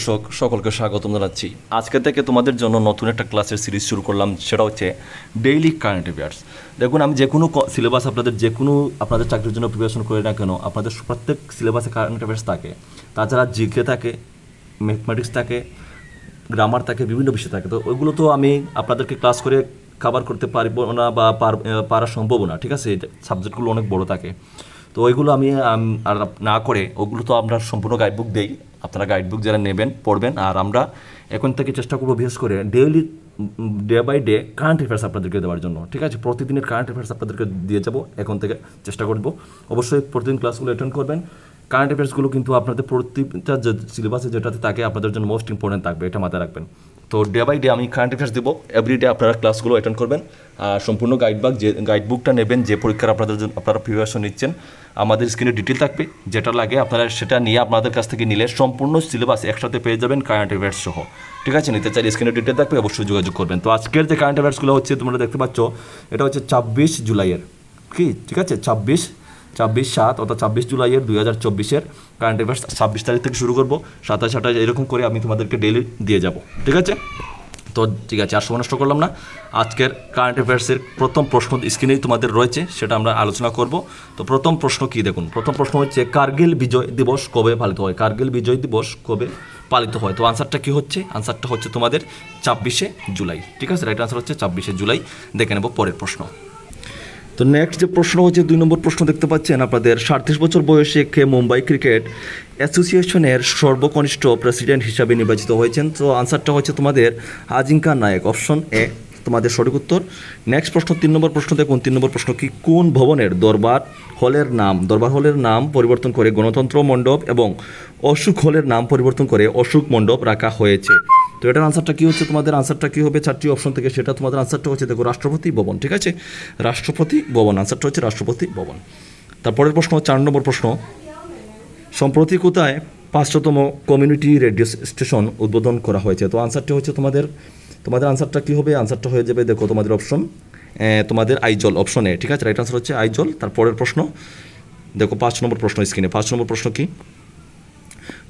দর্শক সকলকে স্বাগতম জানাচ্ছি। আজকে থেকে তোমাদের জন্য নতুন একটা ক্লাসের সিরিজ শুরু করলাম, সেটা হচ্ছে ডেইলি কারেন্ট অ্যাফেয়ার্স। দেখুন, আমি যে কোনো সিলেবাস আপনাদের চাকরির জন্য প্রিপারেশন করি না কেন, আপনাদের প্রত্যেক সিলেবাসে কারেন্ট অ্যাফেয়ার্স থাকে। তাছাড়া জিকে থাকে, ম্যাথমেটিক্স থাকে, গ্রামার থাকে, বিভিন্ন বিষয় থাকে। তো ওইগুলো তো আমি আপনাদেরকে ক্লাস করে কভার করতে পারবো না বা পারা সম্ভব না, ঠিক আছে? সাবজেক্টগুলো অনেক বড় থাকে। তো ওইগুলো আমি আর না করে ওগুলো তো আমরা সম্পূর্ণ গাইডবুক দেই। আপনারা গাইডবুক যারা নেবেন পড়বেন, আর আমরা এখন থেকে চেষ্টা করবো বিশেষ করে day by day current affairs আপনাদেরকে দেওয়ার জন্য, ঠিক আছে? প্রতিদিনের কারেন্ট অ্যাফেয়ার্স আপনাদেরকে দিয়ে যাবো, এখন থেকে চেষ্টা করবো। অবশ্যই প্রতিদিন ক্লাসগুলো অ্যাটেন্ড করবেন। কারেন্ট অ্যাফেয়ার্সগুলো কিন্তু আপনাদের প্রতিটা যে সিলেবাসে যেটাতে থাকে আপনাদের জন্য মোস্ট ইম্পর্টেন্ট থাকবে, এটা মাথায় রাখবেন। তো ডে বাই ডে আমি কারেন্ট অ্যাফেয়ার্স দেবো, এভরিডে আপনারা ক্লাসগুলো অ্যাটেন্ড করবেন। আর সম্পূর্ণ গাইডবুকটা নেবেন, যে পরীক্ষার আপনারা প্রিপারেশন নিচ্ছেন, আমাদের স্ক্রিনে ডিটেল থাকবে, যেটা লাগে আপনারা সেটা নিয়ে আপনাদের কাছ থেকে নিলে সম্পূর্ণ সিলেবাস একসাথে পেয়ে যাবেন কারেন্ট অ্যাফেয়ার্স সহ, ঠিক আছে? নিতে চাইলে স্ক্রিনে ডিটেল থাকবে, অবশ্যই যোগাযোগ করবেন। তো আজকের যে কারেন্ট অ্যাফেয়ার্সগুলো হচ্ছে তোমরা দেখতে পাচ্ছ, এটা হচ্ছে 26 জুলাইয়ের, ঠিক আছে? 26/7 অর্থাৎ 26 জুলাইয়ের 2024 কারেন্ট অ্যাফেয়ার্স 26 তারিখ থেকে শুরু করবো, 27 এরকম করে আমি তোমাদেরকে ডেইলি দিয়ে যাব, ঠিক আছে? তো ঠিক আছে, আর সময় নষ্ট করলাম না। আজকের কারেন্ট অ্যাফেয়ার্সের প্রথম প্রশ্ন স্ক্রিনেই তোমাদের রয়েছে, সেটা আমরা আলোচনা করব। তো প্রথম প্রশ্ন কি দেখুন, প্রথম প্রশ্ন হচ্ছে কার্গিল বিজয় দিবস কবে পালিত হয়? কার্গিল বিজয় দিবস কবে পালিত হয়? তো আনসারটা কি হচ্ছে? আনসারটা হচ্ছে তোমাদের 26 জুলাই, ঠিক আছে? রাইট আনসার হচ্ছে 26 জুলাই। দেখে নেব পরের প্রশ্ন। তো নেক্সট যে প্রশ্ন হচ্ছে 2 নম্বর প্রশ্ন দেখতে পাচ্ছেন আপনাদের, 37 বছর বয়সে কে মুম্বাই ক্রিকেট অ্যাসোসিয়েশনের সর্বকনিষ্ঠ প্রেসিডেন্ট হিসাবে নির্বাচিত হয়েছেন? তো আনসারটা হচ্ছে তোমাদের আজিঙ্কা নায়েক, অপশন এ তোমাদের সঠিক উত্তর। নেক্সট প্রশ্ন 3 নম্বর প্রশ্ন দেখুন। 3 নম্বর প্রশ্ন কি, কোন ভবনের দরবার হলের নাম পরিবর্তন করে গণতন্ত্র মণ্ডপ এবং অশোক হলের নাম পরিবর্তন করে অশোক মণ্ডপ রাখা হয়েছে? তো এটার আনসারটা কী হচ্ছে? তোমাদের আনসারটা কী হবে 4টি অপশন থেকে? সেটা তোমাদের আনসারটা হচ্ছে দেখো রাষ্ট্রপতি ভবন, ঠিক আছে? রাষ্ট্রপতি ভবন, আনসারটা হচ্ছে রাষ্ট্রপতি ভবন। তারপরের প্রশ্ন 4 নম্বর প্রশ্ন, সম্প্রতি কোথায় 500তম কমিউনিটি রেডিও স্টেশন উদ্বোধন করা হয়েছে? তো আনসারটা হচ্ছে তোমাদের আনসারটা কী হবে? আনসারটা হয়ে যাবে দেখো তোমাদের অপশন তোমাদের আইজল, অপশন এ, ঠিক আছে? রাইট আনসার হচ্ছে আইজল। তারপরের প্রশ্ন দেখো 5 নম্বর প্রশ্ন স্ক্রিনে। 5 নম্বর প্রশ্ন কি,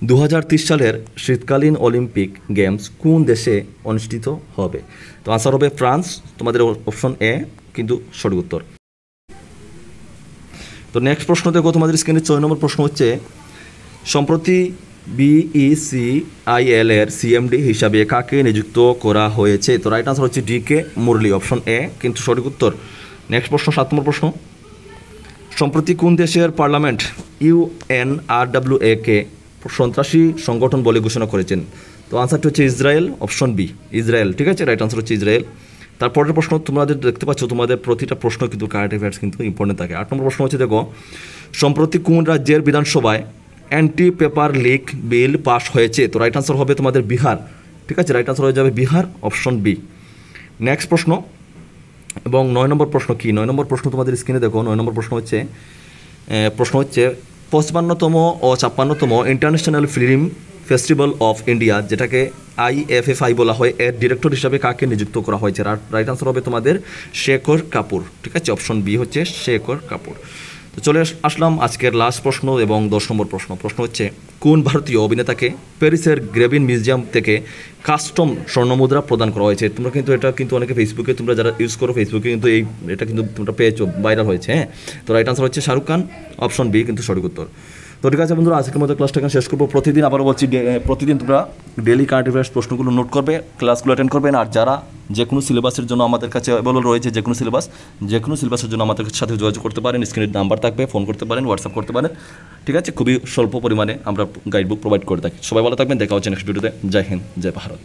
2030 সালের শীতকালীন অলিম্পিক গেমস কোন দেশে অনুষ্ঠিত হবে? তো আনসার হবে ফ্রান্স, তোমাদের অপশন এ কিন্তু সঠিক উত্তর। তো নেক্সট প্রশ্ন দেখো তোমাদের স্ক্রিনে 6 নম্বর প্রশ্ন হচ্ছে, সম্প্রতি BECIL এর CMD হিসাবে কাকে নিযুক্ত করা হয়েছে? তো রাইট আনসার হচ্ছে DK মুরলি, অপশন এ কিন্তু সঠিক উত্তর। নেক্সট প্রশ্ন 7 নম্বর প্রশ্ন, সম্প্রতি কোন দেশের পার্লামেন্ট UNRWA কে সন্ত্রাসী সংগঠন বলে ঘোষণা করেছেন? তো আনসারটা হচ্ছে ইসরায়েল, অপশন বি ইসরায়েল, ঠিক আছে? রাইট আনসার হচ্ছে ইসরায়েল। তারপরের প্রশ্ন তোমাদের দেখতে পাচ্ছ, তোমাদের প্রতিটা প্রশ্ন কিন্তু কারেন্ট অ্যাফেয়ার্স কিন্তু ইম্পর্টেন্ট থাকে। 8 নম্বর প্রশ্ন হচ্ছে দেখো, সম্প্রতি কোন রাজ্যের বিধানসভায় anti paper leak bill pass হয়েছে? তো রাইট আনসার হবে তোমাদের বিহার, ঠিক আছে? রাইট আনসার হয়ে যাবে বিহার, অপশন বি। নেক্সট প্রশ্ন এবং 9 নম্বর প্রশ্ন কি, 9 নম্বর প্রশ্ন তোমাদের স্ক্রিনে দেখো। 9 নম্বর প্রশ্ন হচ্ছে 55তম ও 56তম international film festival of India, যেটাকে IFFI বলা হয়, এর ডিরেক্টর হিসাবে কাকে নিযুক্ত করা হয়েছে? রাইট আনসার হবে তোমাদের শেখর কাপুর, ঠিক আছে? অপশন বি হচ্ছে শেখর কাপুর। তো চলে আসলাম আজকের লাস্ট প্রশ্ন এবং 10 নম্বর প্রশ্ন হচ্ছে, কোন ভারতীয় অভিনেতাকে প্যারিসের গ্রেভিন মিউজিয়াম থেকে কাস্টম স্বর্ণমুদ্রা প্রদান করা হয়েছে? তোমরা কিন্তু এটা কিন্তু অনেকে ফেসবুকে, তোমরা যারা ইউজ করো ফেসবুকে কিন্তু এটা কিন্তু তোমরা পেয়েছো, ভাইরাল হয়েছে, হ্যাঁ? তো রাইট আনসার হচ্ছে শাহরুখ খান, অপশন বি কিন্তু সঠিক উত্তর। তো ঠিক আছে বন্ধুরা, আজকের মধ্যে ক্লাসটা এখানে শেষ করবো। প্রতিদিন আবারও বলছি, প্রতিদিন তোমরা ডেইলি কারেন্ট অ্যাফেয়ার্স প্রশ্নগুলো নোট করবে, ক্লাসগুলো অ্যাটেন্ড করবেন। আর যারা যে কোনো সিলেবাসের জন্য আমাদের কাছে অ্যাভেলেবল রয়েছে, যে কোনো সিলেবাসের জন্য আমাদের সাথে যোগাযোগ করতে পারেন, স্ক্রিনের নাম্বার থাকবে, ফোন করতে পারেন, হোয়াটসঅ্যাপ করতে পারেন, ঠিক আছে? খুবই স্বল্প পরিমাণে আমরা গাইডবুক প্রোভাইড করে থাকি। সবাই ভালো থাকবেন, দেখা হচ্ছে নেক্সট ভিডিওতে। জয় হিন্দ, জয় ভারত।